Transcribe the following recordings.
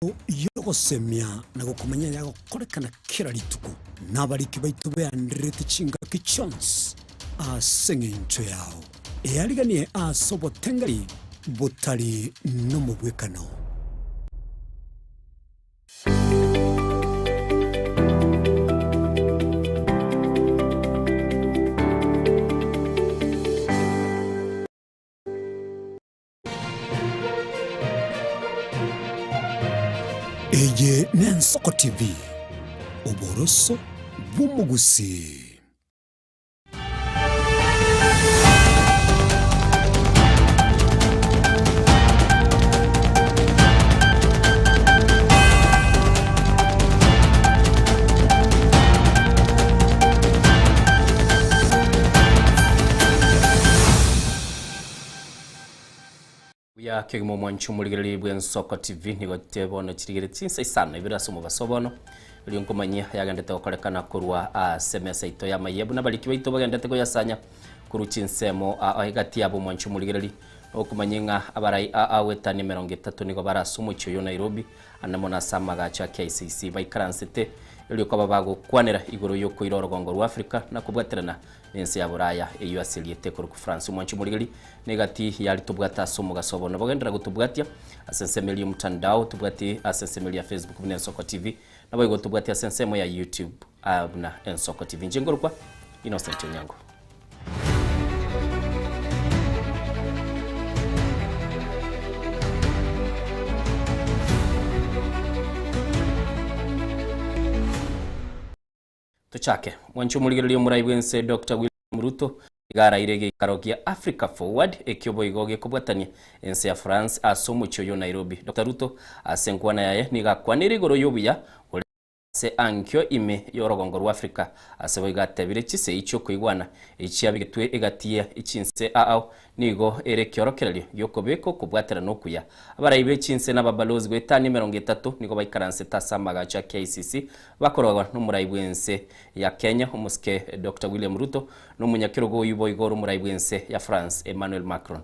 yogosemya na gukumenya yago korekana kira rituko nabariki baitu beandrete chinga kichons asengencho yao eariganie asobotengari butari no mubwekano. Eye Nensoko TV Oboroso Bumugusi. Ya kegimo mwanchu muligiriri bw'Ensoko TV nigo tebono chirigire Chinsa isano ibiraso mu basobono lyonkomanya yagandete okorekana kurwa semesa ito ya Amayia buna baliki baito bagandete ko yasanya kuru Chinsemo ahigati yabo mwanchu muligiriri okumanyinga abarai awetani 30 nigo barasumu cyo Nairobi anamona samaga cha KCC baikaransete iliko babago kwanera igoro yoko irorogongo rwa Afrika na kubwaterana nensi ya Buraya eyo asiliete ku France mwanchu muligiri negati yali tubwata somo gasobono bagendera gutubwatia asensemeli mtandao tubwati asensemeli ya Facebook na Ensoko TV na boygo tubwati asensemo ya YouTube na Ensoko TV njengorwa Innocent Nyango. Tuchake mwanchu muligiri murayibwense Dr. William Ruto igara irege karogia Africa Forward ekyobo igoge kubwatania ense ya France asomo cyo Nairobi. Dr. Ruto asenkwana yaye nigakwanira igoro yobuya se ankyo ime yorogongo rwa Africa asebo igatabire chise icho kwigwana ichiabigitwe igatia ichinse nigo erekyorokerali yokobeko kubwatera nokuya abarayibe chinse n'ababalozi gwetani 30 nigo bayikaranse tasamaga cha KCC bakorwa n'umurayibwense ya Kenya umuske Dr. William Ruto n'umunyakirogo yubo igoro umurayibwense ya France Emmanuel Macron.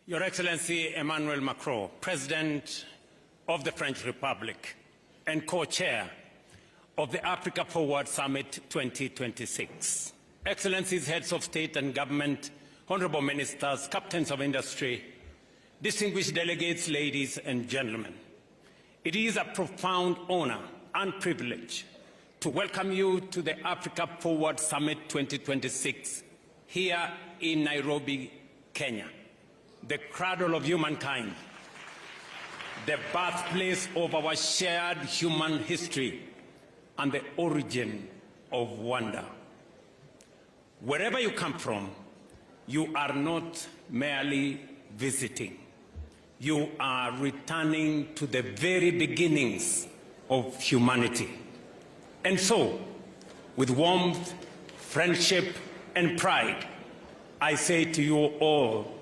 Your Excellency Emmanuel Macron, President of the French Republic and co-chair of the Africa Forward Summit 2026. Excellencies, heads of state and government, honorable ministers, captains of industry, distinguished delegates, ladies and gentlemen. It is a profound honor and privilege to welcome you to the Africa Forward Summit 2026 here in Nairobi, Kenya. The cradle of humankind, the birthplace of our shared human history, and the origin of wonder. Wherever you come from, you are not merely visiting. You are returning to the very beginnings of humanity. And so, with warmth, friendship, and pride, I say to you all,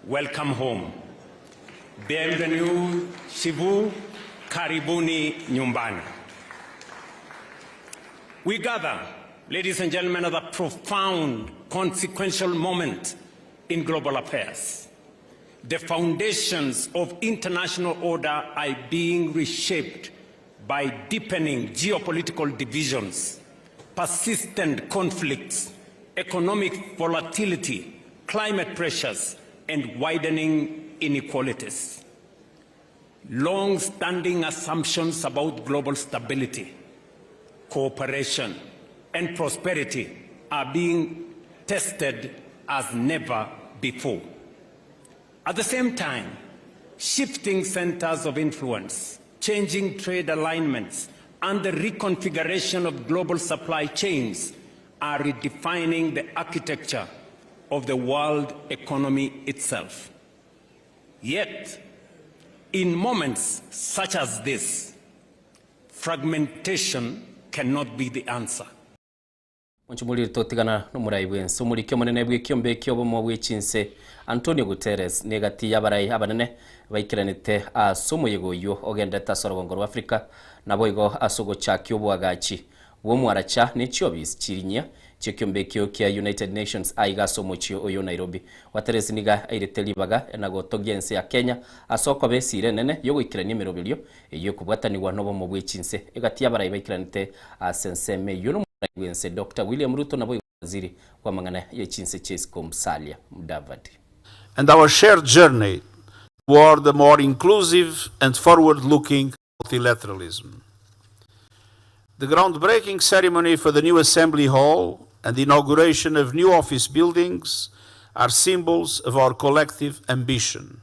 welcome home. Bienvenue chez vous, karibuni nyumbani. We gather, ladies and gentlemen, at a profound, consequential moment in global affairs. The foundations of international order are being reshaped by deepening geopolitical divisions, persistent conflicts, economic volatility, climate pressures, and widening inequalities. Long-standing assumptions about global stability, cooperation, and prosperity are being tested as never before. At the same time, shifting centers of influence, changing trade alignments, and the reconfiguration of global supply chains are redefining the architecture of the world economy itself. Yet, in moments such as this, fragmentation cannot be the answer. Munchumuliri totigana n'umurai bwensi umurikyo munene bw'ikyombe ky'obumo bw'Chinsa Antonio Guterres negati y'abarai abanene baikiranite asumuyigo yo ogendeta sorobongo rwa Afrika nabo igo asugo chakyo obwagachi bw'omwaracha n'ekyobisi kirinya ky'ekyombe kya United Nations aigaso mochio oyo Nairobi Waterres niga airetelibaga enago togense ya Kenya asoko besire nene yo gwikirania emirobiryo eyo kubwatanirwa n'obumo bw'Chinsa egati y'abarai baikiranite asenseme yo Wense Dr. William Ruto na boy waziri kwa mangana ya Chinsa Chesko Musalia Mudavadi. And our shared journey toward a more inclusive and forward-looking multilateralism. The groundbreaking ceremony for the new Assembly Hall and the inauguration of new office buildings are symbols of our collective ambition.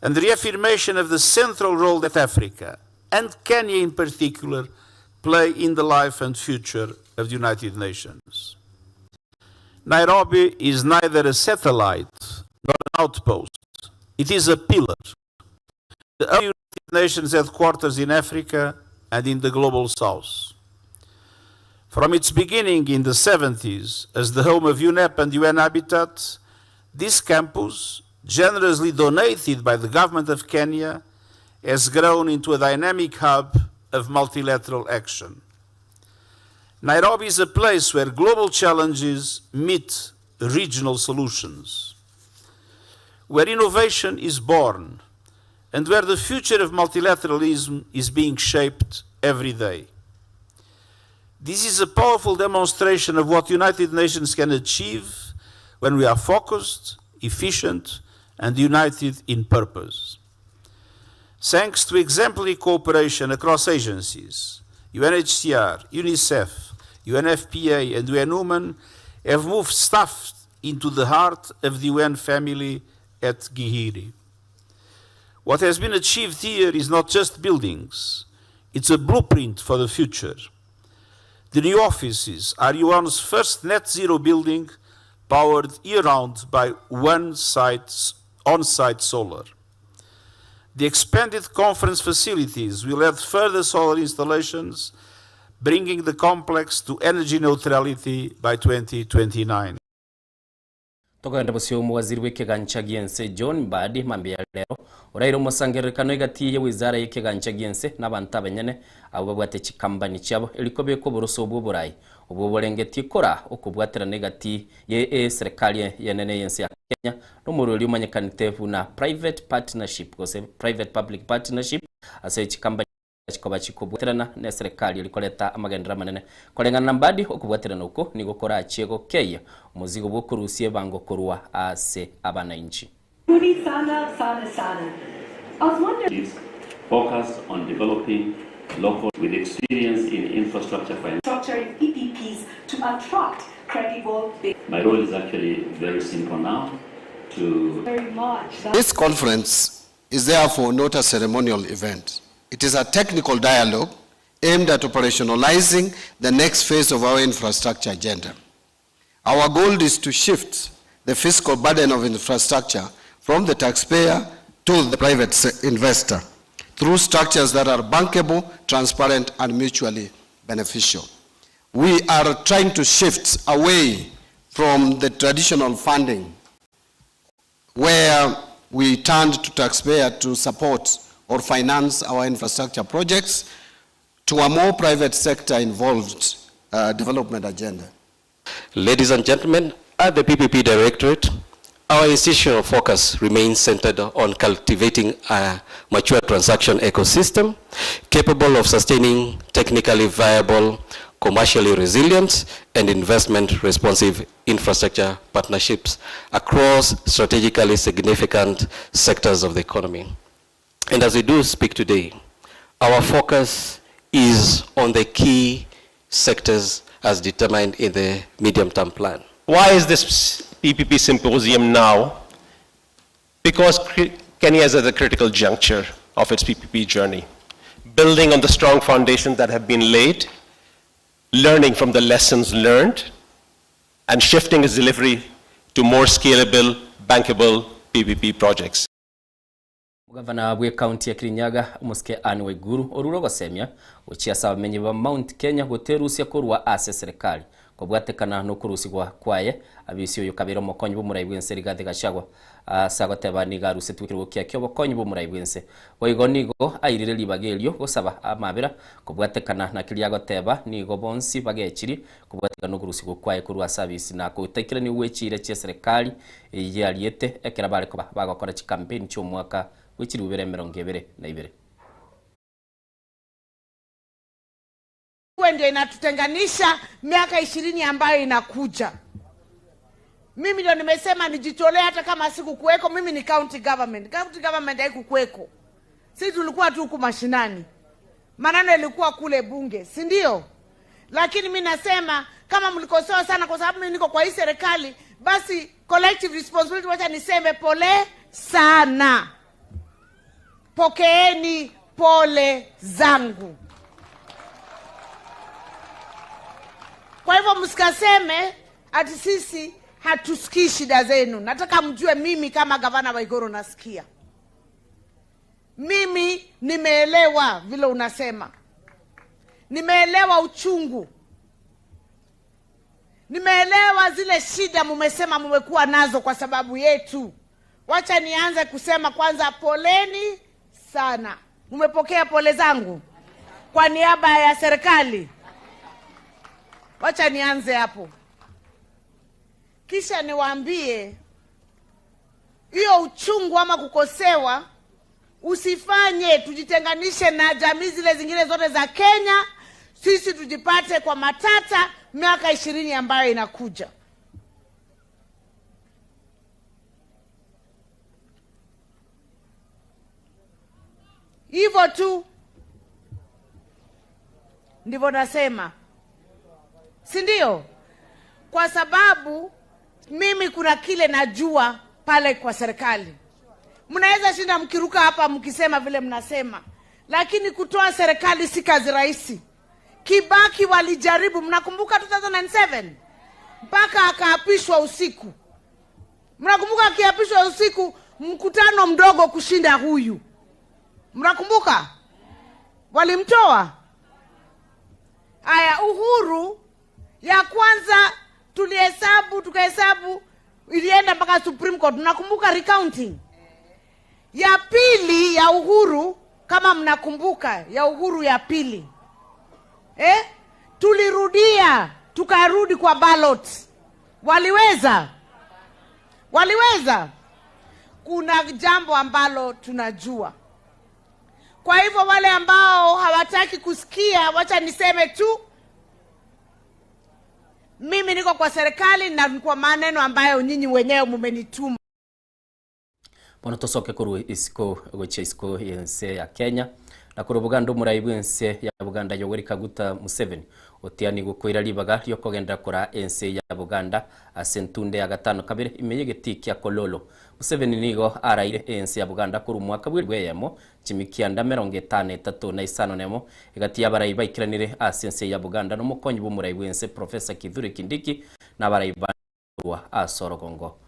And the reaffirmation of the central role that Africa, and Kenya in particular, play in the life and future of the United Nations. Nairobi is neither a satellite nor an outpost. It is a pillar. The United Nations headquarters in Africa and in the global south. From its beginning in the 70s as the home of UNEP and UN Habitat, this campus, generously donated by the government of Kenya, has grown into a dynamic hub of multilateral action. Nairobi is a place where global challenges meet regional solutions, where innovation is born, and where the future of multilateralism is being shaped every day. This is a powerful demonstration of what United Nations can achieve when we are focused, efficient, and united in purpose. Thanks to exemplary cooperation across agencies, UNHCR, UNICEF, UNFPA, and UN Women have moved staff into the heart of the UN family at Gihiri. What has been achieved here is not just buildings, it's a blueprint for the future. The new offices are UN's first net zero building powered year-round by on-site solar. The expanded conference facilities will add further solar installations, bringing the complex to energy neutrality by 2029. Tokanda busyo waziri w'ekigancha giense John Mbadi mambia lero orairo musangerekano igati ye wizara y'ekigancha giense n'abantu abanyene abo babwate chikambani cyabo elikobe ko buruso bw'Uburayi ubu burengeti kora okubwatira negati ye serikali yenene yense ya Kenya n'umururi umanyekanite na private partnership gose private public partnership ase chikambani chikoba chikubwatirana na serikali likoleta amagendera manene kolengana Mbadi okubwatirana uko ni gukora achego keya umuzigo bwo kurusiye bango kurwa ase abananchi. I was wondering, focus on developing local with experience in infrastructure finance. Structuring PPPs to attract credible. My role is actually very simple now. Very much. This conference is therefore not a ceremonial event. It is a technical dialogue aimed at operationalizing the next phase of our infrastructure agenda. Our goal is to shift the fiscal burden of infrastructure from the taxpayer to the private investor through structures that are bankable, transparent, and mutually beneficial. We are trying to shift away from the traditional funding where we turned to taxpayer to support or finance our infrastructure projects to a more private sector involved development agenda. Ladies and gentlemen, at the PPP Directorate, our institutional focus remains centered on cultivating a mature transaction ecosystem capable of sustaining technically viable, commercially resilient, and investment-responsive infrastructure partnerships across strategically significant sectors of the economy. And as we do speak today, our focus is on the key sectors as determined in the medium-term plan. Why is this PPP symposium now? Because Kenya is at a critical juncture of its PPP journey, building on the strong foundations that have been laid, learning from the lessons learned, and shifting its delivery to more scalable, bankable PPP projects. Gavana wa county ya Kirinyaga umuske Anne Waiguru oruro gosemia uchiasa bamenyi ba Mount Kenya guterusia kurwa ase serikali kobwatekana no kurusigwa kwaye abisi uyu kabiro mokonyi bumuraibwense Rigathi Gachagua sagotebani garuse twikirwo kya kyo bokonyi bumuraibwense boigo nigo airire libagelio gosaba amabira kobwatekana na kiria goteba nigo bonsi bagechiri kobwatekana no kurusigwa kwaye kurwa service na kutekira ni wechire che serikali yaliete ekera bare ko bagokora chi campaign cyo mwaka wichiri ubere 2022 ndio inatutenganisha miaka 20 ambayo inakuja. Mimi ndio nimesema nijitolee hata kama siku kuweko. Mimi ni county government. County government haiku kuweko. Sisi tulikuwa tu huku mashinani. Maneno yalikuwa kule bunge, si ndio? Lakini mimi nasema kama mlikosoa sana kwa sababu mimi niko kwa hii serikali, basi collective responsibility, wacha niseme pole sana. Pokeeni pole zangu. Kwa hivyo msikaseme ati sisi hatusikii shida zenu. Nataka mjue mimi kama gavana Waiguru nasikia. Mimi nimeelewa vile unasema. Nimeelewa uchungu. Nimeelewa zile shida mumesema mumekuwa nazo kwa sababu yetu. Wacha nianze kusema kwanza poleni sana. Mumepokea pole zangu kwa niaba ya serikali. Wacha nianze hapo. Kisha niwaambie hiyo uchungu ama kukosewa usifanye tujitenganishe na jamii zile zingine zote za Kenya. Sisi tujipate kwa matata miaka 20 ambayo inakuja. Hivyo tu ndivyo nasema. Si ndio? Kwa sababu mimi kuna kile najua pale kwa serikali. Mnaweza shinda mkiruka hapa mkisema vile mnasema, lakini kutoa serikali si kazi rahisi. Kibaki walijaribu, mnakumbuka 2007 mpaka akaapishwa usiku. Mnakumbuka akiapishwa usiku mkutano mdogo kushinda huyu. Mnakumbuka? Walimtoa. Aya, Uhuru ya kwanza tukahesabu ilienda mpaka Supreme Court. Mnakumbuka recounting? Ya pili ya Uhuru, kama mnakumbuka, ya Uhuru ya pili. Tulirudia, tukarudi kwa ballot. Waliweza? Waliweza? Kuna jambo ambalo tunajua. Kwa hivyo wale ambao hawataki kusikia, wacha niseme tu mimi niko kwa serikali na kwa maneno ambayo nyinyi wenyewe mumenituma. Bono tosoke kuru isiko gocha isiko yense ya Kenya na kuru Buganda murayibwense ya Buganda Yoweri Kaguta Museveni otiani gukoira libaga ryo kogenda kora ense ya Buganda asentunde ya gatano kabire imeyegeti kya kololo. Museveni nigo araire ense ya Buganda kuru mwaka bweyemo chimikianda 53 na isano nemo igati yabarayiba ikiranire asense ya Buganda no mukonyi bumurayibwense Professor Kithure Kindiki na barayiba wa Asorogongo.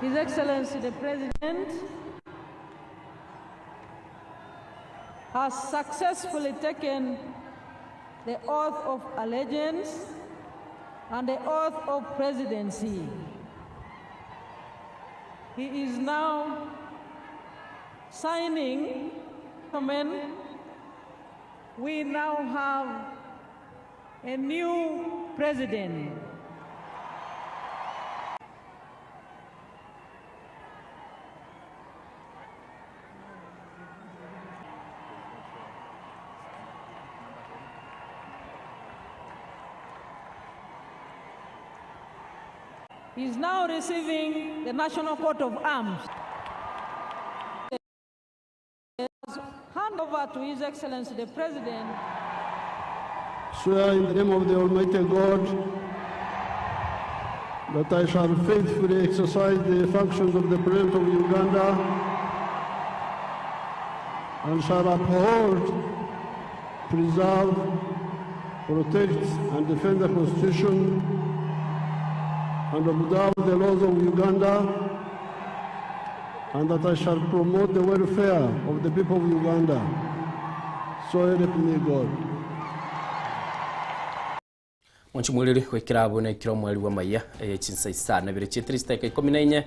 His Excellency the President has successfully taken the oath of allegiance and the oath of presidency. He is now signing. We now have a new president. He is now receiving the National Coat of Arms. Hand over to His Excellency the President. Swear in the name of the Almighty God that I shall faithfully exercise the functions of the President of Uganda and shall uphold, preserve, protect, and defend the Constitution and observe the laws of Uganda, and that I shall promote the welfare of the people of Uganda. So help me God. Mwanchumuliri wekirabo na ikiro mwali wa Amayia Chinsa isana bire chitrista ka 14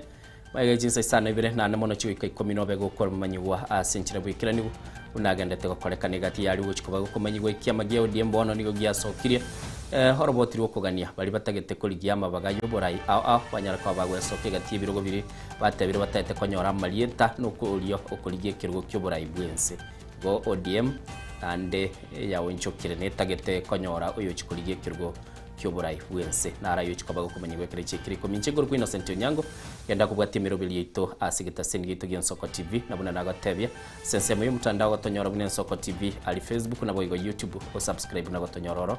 maiga Chinsa isana bire na namono chiwika 19 gukora manywa asenchira bwikirani unagendete gukorekana gati yari guchikuba gukomanywa ikiamagia odiembono nigo giasokirie horobotirwo kugania bari batagete kurigia amabagayo borai ao banyara kwa bagwesoke gati birogo biri batebire batete konyora malieta nukurio okurigie kirugo kyo borai bwense go ODM ande yawonchokire netagete konyora uyo chikurigie kirugo kyoborai bwense nara yo chikaba gukomanywa kire chikiri kominche guru Innocent Onyango yenda kubwati mirobili yito asigita sengito Nsoko TV nabuna nagatebya sense mu mutandao gotonyora bune Nsoko TV ali Facebook na boigo YouTube o subscribe na gotonyororo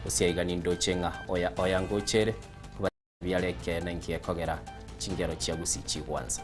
osiaigani ndochenga oya ngo chere kuba byaleke nangiye kogera chingero chiagusi chigwanza.